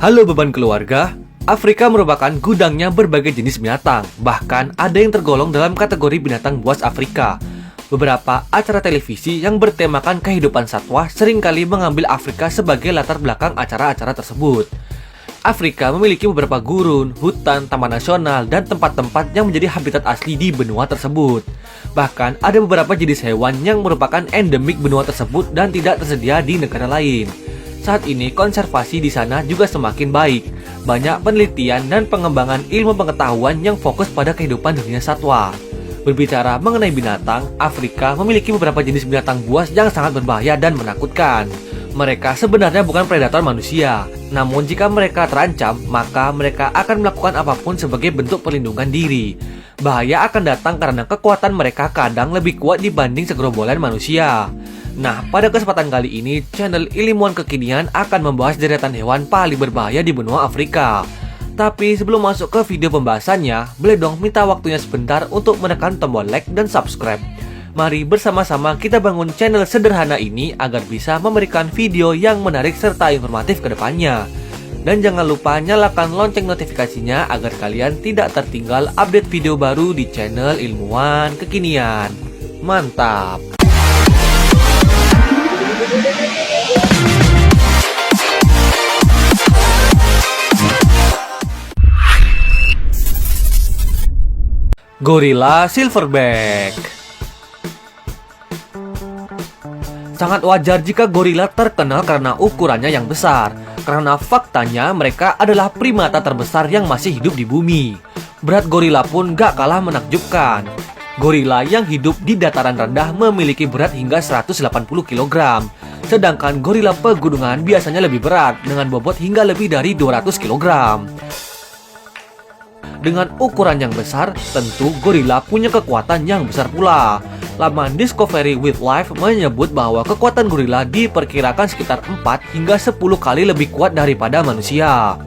Halo beban keluarga, Afrika merupakan gudangnya berbagai jenis binatang. Bahkan ada yang tergolong dalam kategori binatang buas Afrika. Beberapa acara televisi yang bertemakan kehidupan satwa seringkali mengambil Afrika sebagai latar belakang acara-acara tersebut. Afrika memiliki beberapa gurun, hutan, taman nasional, dan tempat-tempat yang menjadi habitat asli di benua tersebut. Bahkan ada beberapa jenis hewan yang merupakan endemik benua tersebut dan tidak tersedia di negara lain. Saat ini konservasi di sana juga semakin baik. Banyak penelitian dan pengembangan ilmu pengetahuan yang fokus pada kehidupan dunia satwa. Berbicara mengenai binatang, Afrika memiliki beberapa jenis binatang buas yang sangat berbahaya dan menakutkan. Mereka sebenarnya bukan predator manusia, namun jika mereka terancam, maka mereka akan melakukan apapun sebagai bentuk perlindungan diri. Bahaya akan datang karena kekuatan mereka kadang lebih kuat dibanding segerombolan manusia. Nah, pada kesempatan kali ini, channel Ilmuwan Kekinian akan membahas deretan hewan paling berbahaya di benua Afrika. Tapi sebelum masuk ke video pembahasannya, boleh dong minta waktunya sebentar untuk menekan tombol like dan subscribe. Mari bersama-sama kita bangun channel sederhana ini agar bisa memberikan video yang menarik serta informatif ke depannya. Dan jangan lupa nyalakan lonceng notifikasinya agar kalian tidak tertinggal update video baru di channel Ilmuwan Kekinian. Mantap! Gorila Silverback. Sangat wajar jika gorila terkenal karena ukurannya yang besar. Karena faktanya mereka adalah primata terbesar yang masih hidup di bumi. Berat gorila pun gak kalah menakjubkan. Gorila yang hidup di dataran rendah memiliki berat hingga 180 kg. Sedangkan gorila pegunungan biasanya lebih berat dengan bobot hingga lebih dari 200 kg. Dengan ukuran yang besar, tentu gorila punya kekuatan yang besar pula. Laman Discovery Wildlife menyebut bahwa kekuatan gorila diperkirakan sekitar 4 hingga 10 kali lebih kuat daripada manusia.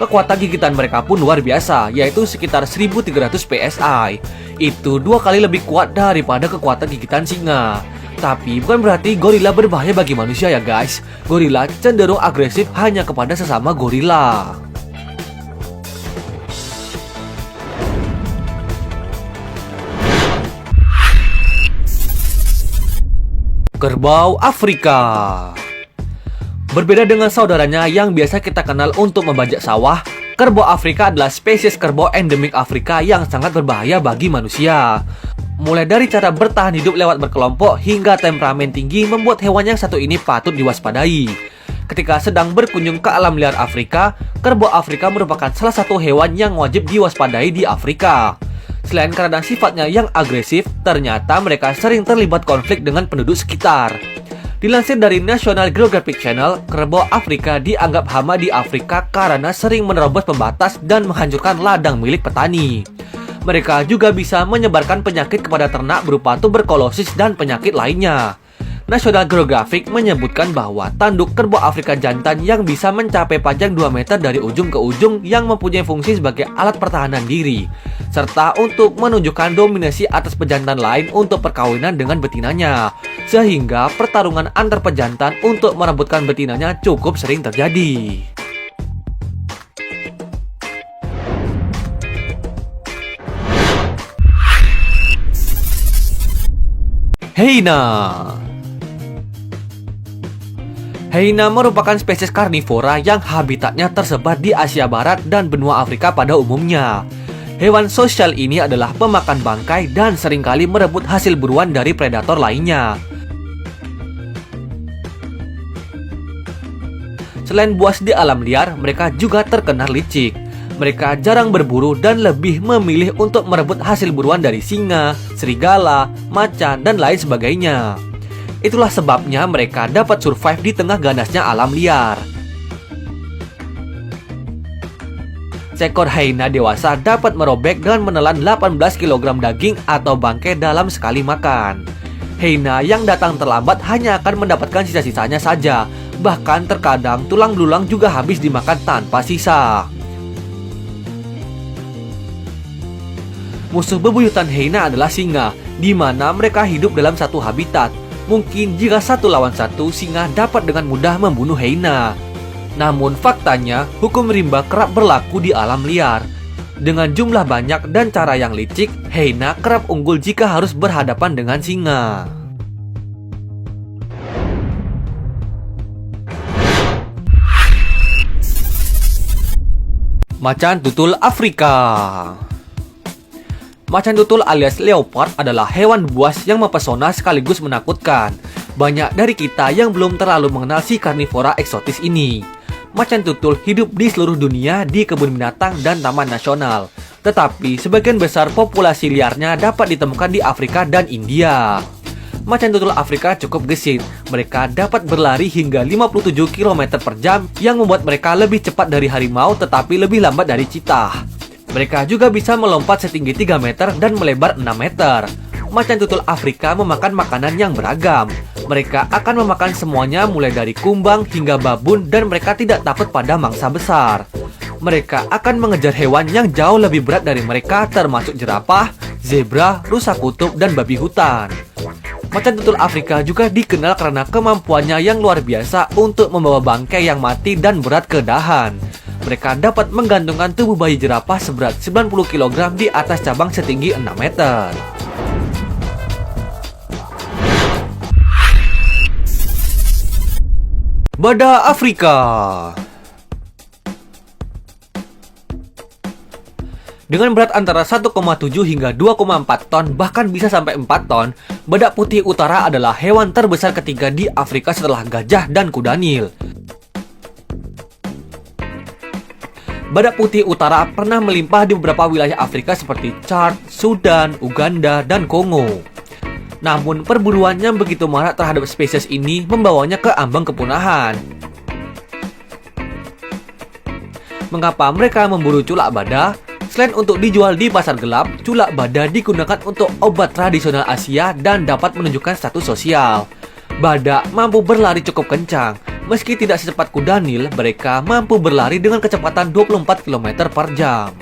Kekuatan gigitan mereka pun luar biasa, yaitu sekitar 1300 PSI. Itu 2 kali lebih kuat daripada kekuatan gigitan singa. Tapi bukan berarti gorila berbahaya bagi manusia ya guys. Gorila cenderung agresif hanya kepada sesama gorila. Kerbau Afrika. Berbeda dengan saudaranya yang biasa kita kenal untuk membajak sawah, kerbau Afrika adalah spesies kerbau endemik Afrika yang sangat berbahaya bagi manusia. Mulai dari cara bertahan hidup lewat berkelompok hingga temperamen tinggi membuat hewan yang satu ini patut diwaspadai. Ketika sedang berkunjung ke alam liar Afrika, kerbau Afrika merupakan salah satu hewan yang wajib diwaspadai di Afrika. Selain karena sifatnya yang agresif, ternyata mereka sering terlibat konflik dengan penduduk sekitar. Dilansir dari National Geographic Channel, kerbau Afrika dianggap hama di Afrika karena sering menerobos pembatas dan menghancurkan ladang milik petani. Mereka juga bisa menyebarkan penyakit kepada ternak berupa tuberkulosis dan penyakit lainnya. National Geographic menyebutkan bahwa tanduk kerbau Afrika jantan yang bisa mencapai panjang 2 meter dari ujung ke ujung yang mempunyai fungsi sebagai alat pertahanan diri, serta untuk menunjukkan dominasi atas pejantan lain untuk perkawinan dengan betinanya, sehingga pertarungan antar pejantan untuk merebutkan betinanya cukup sering terjadi. Hyena. Hyena merupakan spesies karnivora yang habitatnya tersebar di Asia Barat dan benua Afrika pada umumnya. Hewan sosial ini adalah pemakan bangkai dan seringkali merebut hasil buruan dari predator lainnya. Selain buas di alam liar, mereka juga terkenal licik. Mereka jarang berburu dan lebih memilih untuk merebut hasil buruan dari singa, serigala, macan, dan lain sebagainya. Itulah sebabnya mereka dapat survive di tengah ganasnya alam liar. Seekor hyena dewasa dapat merobek dan menelan 18 kg daging atau bangkai dalam sekali makan. Hyena yang datang terlambat hanya akan mendapatkan sisa-sisanya saja. Bahkan terkadang tulang belulang juga habis dimakan tanpa sisa. Musuh bebuyutan hyena adalah singa, di mana mereka hidup dalam satu habitat. Mungkin jika satu lawan satu, singa dapat dengan mudah membunuh hyena. Namun faktanya, hukum rimba kerap berlaku di alam liar. Dengan jumlah banyak dan cara yang licik, hyena kerap unggul jika harus berhadapan dengan singa. Macan tutul Afrika. Macan tutul alias leopard adalah hewan buas yang mempesona sekaligus menakutkan. Banyak dari kita yang belum terlalu mengenal si karnivora eksotis ini. Macan tutul hidup di seluruh dunia di kebun binatang dan taman nasional. Tetapi sebagian besar populasi liarnya dapat ditemukan di Afrika dan India. Macan tutul Afrika cukup gesit. Mereka dapat berlari hingga 57 km per jam yang membuat mereka lebih cepat dari harimau tetapi lebih lambat dari cheetah. Mereka juga bisa melompat setinggi 3 meter dan melebar 6 meter. Macan tutul Afrika memakan makanan yang beragam. Mereka akan memakan semuanya mulai dari kumbang hingga babun dan mereka tidak takut pada mangsa besar. Mereka akan mengejar hewan yang jauh lebih berat dari mereka termasuk jerapah, zebra, rusa kutub, dan babi hutan. Macan tutul Afrika juga dikenal karena kemampuannya yang luar biasa untuk membawa bangkai yang mati dan berat ke dahan. Mereka dapat menggantungkan tubuh bayi jerapah seberat 90 kg di atas cabang setinggi 6 meter. Badak Afrika. Dengan berat antara 1,7 hingga 2,4 ton, bahkan bisa sampai 4 ton, badak putih utara adalah hewan terbesar ketiga di Afrika setelah gajah dan kuda Nil. Badak putih utara pernah melimpah di beberapa wilayah Afrika seperti Chad, Sudan, Uganda, dan Kongo. Namun perburuan yang begitu marak terhadap spesies ini membawanya ke ambang kepunahan. Mengapa mereka memburu culak badak? Selain untuk dijual di pasar gelap, culak badak digunakan untuk obat tradisional Asia dan dapat menunjukkan status sosial. Badak mampu berlari cukup kencang. Meski tidak secepat kuda Nil, mereka mampu berlari dengan kecepatan 24 km per jam.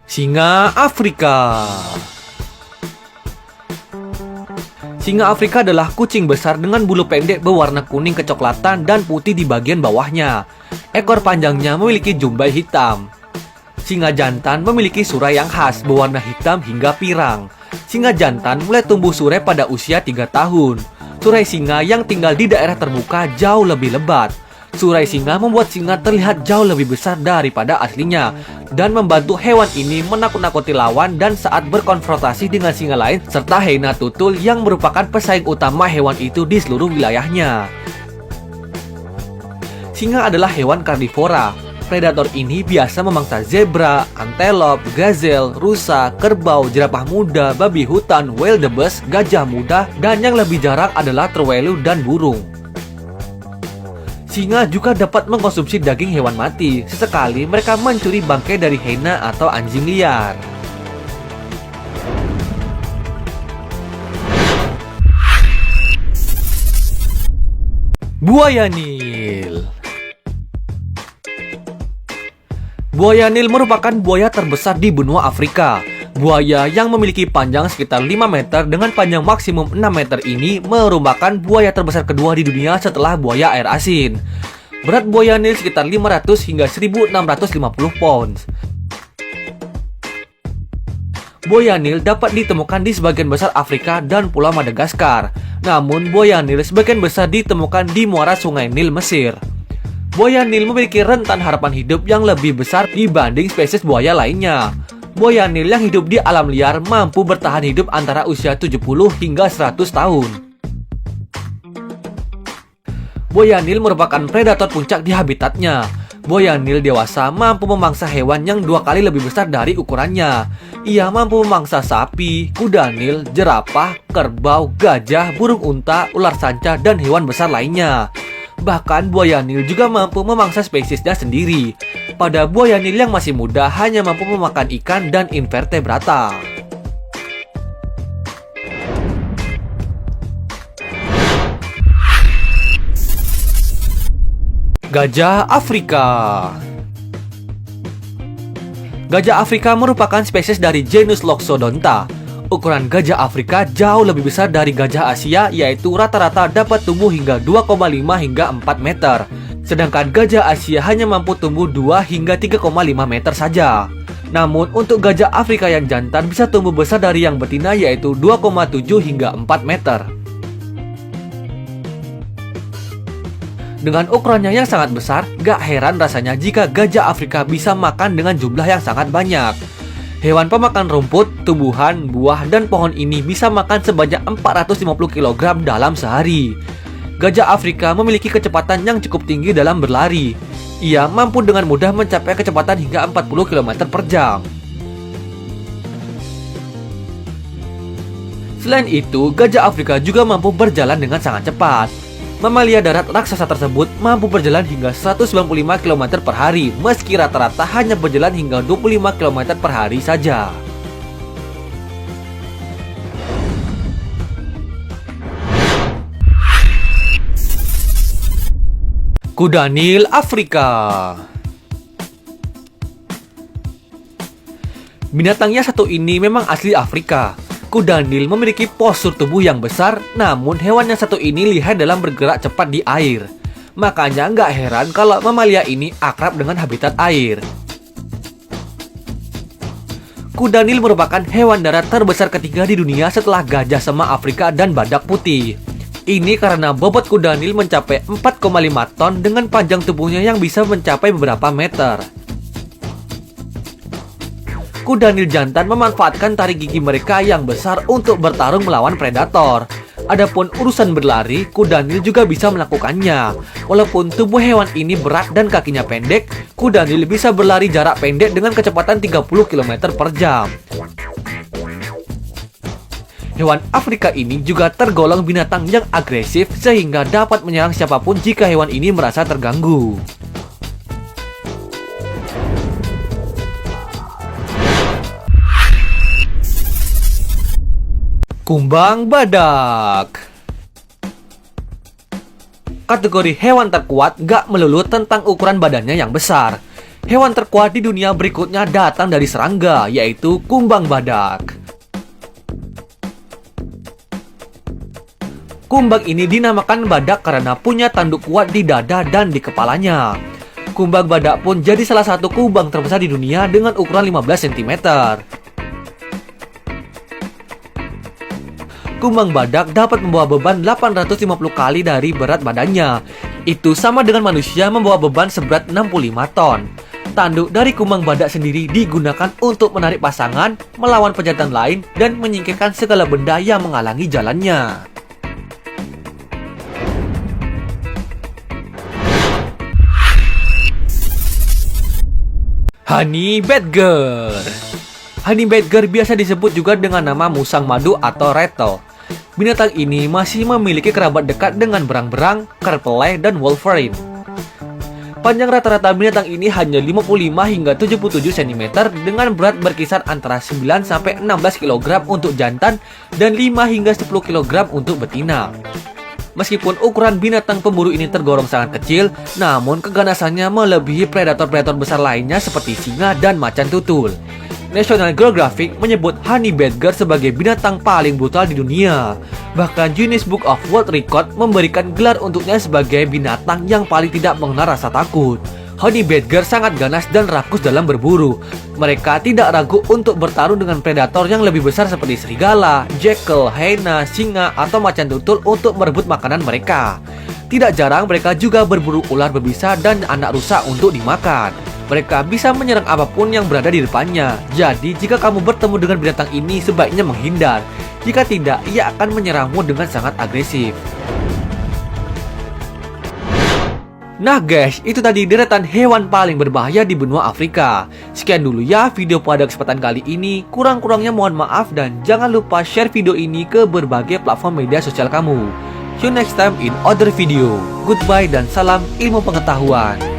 Singa Afrika. Singa Afrika adalah kucing besar dengan bulu pendek berwarna kuning kecoklatan dan putih di bagian bawahnya. Ekor panjangnya memiliki jumbai hitam. Singa jantan memiliki surai yang khas berwarna hitam hingga pirang. Singa jantan mulai tumbuh surai pada usia 3 tahun. Surai singa yang tinggal di daerah terbuka jauh lebih lebat. Surai singa membuat singa terlihat jauh lebih besar daripada aslinya dan membantu hewan ini menakut-nakuti lawan dan saat berkonfrontasi dengan singa lain serta hyena tutul yang merupakan pesaing utama hewan itu di seluruh wilayahnya. Singa adalah hewan karnivora. Predator ini biasa memangsa zebra, antelop, gazelle, rusa, kerbau, jerapah muda, babi hutan, wildebeest, gajah muda, dan yang lebih jarang adalah terwelu dan burung. Singa juga dapat mengkonsumsi daging hewan mati. Sesekali mereka mencuri bangkai dari hyena atau anjing liar. Buaya Nil. Buaya Nil merupakan buaya terbesar di benua Afrika. Buaya yang memiliki panjang sekitar 5 meter dengan panjang maksimum 6 meter ini merupakan buaya terbesar kedua di dunia setelah buaya air asin. Berat buaya Nil sekitar 500 hingga 1650 pounds. Buaya Nil dapat ditemukan di sebagian besar Afrika dan Pulau Madagaskar. Namun buaya Nil sebagian besar ditemukan di muara Sungai Nil, Mesir. Buaya Nil memiliki rentan harapan hidup yang lebih besar dibanding spesies buaya lainnya. Buaya Nil yang hidup di alam liar mampu bertahan hidup antara usia 70 hingga 100 tahun. Buaya Nil merupakan predator puncak di habitatnya. Buaya Nil dewasa mampu memangsa hewan yang 2 kali lebih besar dari ukurannya. Ia mampu memangsa sapi, kuda Nil, jerapah, kerbau, gajah, burung unta, ular sanca, dan hewan besar lainnya. Bahkan buaya Nil juga mampu memangsa spesiesnya sendiri. Pada buaya Nil yang masih muda hanya mampu memakan ikan dan invertebrata. Gajah Afrika. Gajah Afrika merupakan spesies dari genus Loxodonta. Ukuran gajah Afrika jauh lebih besar dari gajah Asia, yaitu rata-rata dapat tumbuh hingga 2,5 hingga 4 meter. Sedangkan gajah Asia hanya mampu tumbuh 2 hingga 3,5 meter saja. Namun untuk gajah Afrika yang jantan bisa tumbuh besar dari yang betina, yaitu 2,7 hingga 4 meter. Dengan ukurannya yang sangat besar, gak heran rasanya jika gajah Afrika bisa makan dengan jumlah yang sangat banyak. Hewan pemakan rumput, tumbuhan, buah, dan pohon ini bisa makan sebanyak 450 kg dalam sehari. Gajah Afrika memiliki kecepatan yang cukup tinggi dalam berlari. Ia mampu dengan mudah mencapai kecepatan hingga 40 km per jam. Selain itu, gajah Afrika juga mampu berjalan dengan sangat cepat. Mamalia darat raksasa tersebut mampu berjalan hingga 195 km per hari, meski rata-rata hanya berjalan hingga 25 km per hari saja. Kuda Nil Afrika. Binatang yang satu ini memang asli Afrika. Kuda Nil memiliki postur tubuh yang besar, namun hewan yang satu ini lihai dalam bergerak cepat di air. Makanya nggak heran kalau mamalia ini akrab dengan habitat air. Kuda Nil merupakan hewan darat terbesar ketiga di dunia setelah gajah sema Afrika dan badak putih. Ini karena bobot kuda Nil mencapai 4,5 ton dengan panjang tubuhnya yang bisa mencapai beberapa meter. Kuda Nil jantan memanfaatkan taring gigi mereka yang besar untuk bertarung melawan predator. Adapun urusan berlari, kuda Nil juga bisa melakukannya. Walaupun tubuh hewan ini berat dan kakinya pendek, kuda Nil bisa berlari jarak pendek dengan kecepatan 30 km per jam. Hewan Afrika ini juga tergolong binatang yang agresif sehingga dapat menyerang siapapun jika hewan ini merasa terganggu. Kumbang badak. Kategori hewan terkuat gak melulu tentang ukuran badannya yang besar. Hewan terkuat di dunia berikutnya datang dari serangga, yaitu kumbang badak. Kumbang ini dinamakan badak karena punya tanduk kuat di dada dan di kepalanya. Kumbang badak pun jadi salah satu kumbang terbesar di dunia dengan ukuran 15 cm. Kumbang badak dapat membawa beban 850 kali dari berat badannya. Itu sama dengan manusia membawa beban seberat 65 ton. Tanduk dari kumbang badak sendiri digunakan untuk menarik pasangan, melawan pejantan lain, dan menyingkirkan segala benda yang menghalangi jalannya. Honey Badger. Honey Badger biasa disebut juga dengan nama musang madu atau rattle. Binatang ini masih memiliki kerabat dekat dengan berang-berang, kerpelai, dan wolverine. Panjang rata-rata binatang ini hanya 55 hingga 77 cm dengan berat berkisar antara 9 sampai 16 kg untuk jantan dan 5 hingga 10 kg untuk betina. Meskipun ukuran binatang pemburu ini tergolong sangat kecil, namun keganasannya melebihi predator-predator besar lainnya seperti singa dan macan tutul. National Geographic menyebut honey badger sebagai binatang paling brutal di dunia. Bahkan Guinness Book of World Record memberikan gelar untuknya sebagai binatang yang paling tidak mengenal rasa takut. Honey badger sangat ganas dan rakus dalam berburu. Mereka tidak ragu untuk bertarung dengan predator yang lebih besar seperti serigala, jackal, hyena, singa, atau macan tutul untuk merebut makanan mereka. Tidak jarang mereka juga berburu ular berbisa dan anak rusa untuk dimakan. Mereka bisa menyerang apapun yang berada di depannya. Jadi jika kamu bertemu dengan binatang ini sebaiknya menghindar. Jika tidak, ia akan menyerangmu dengan sangat agresif. Nah guys, itu tadi deretan hewan paling berbahaya di benua Afrika. Sekian dulu ya video pada kesempatan kali ini. Kurang-kurangnya mohon maaf dan jangan lupa share video ini ke berbagai platform media sosial kamu. See you next time in other video. Goodbye dan salam ilmu pengetahuan.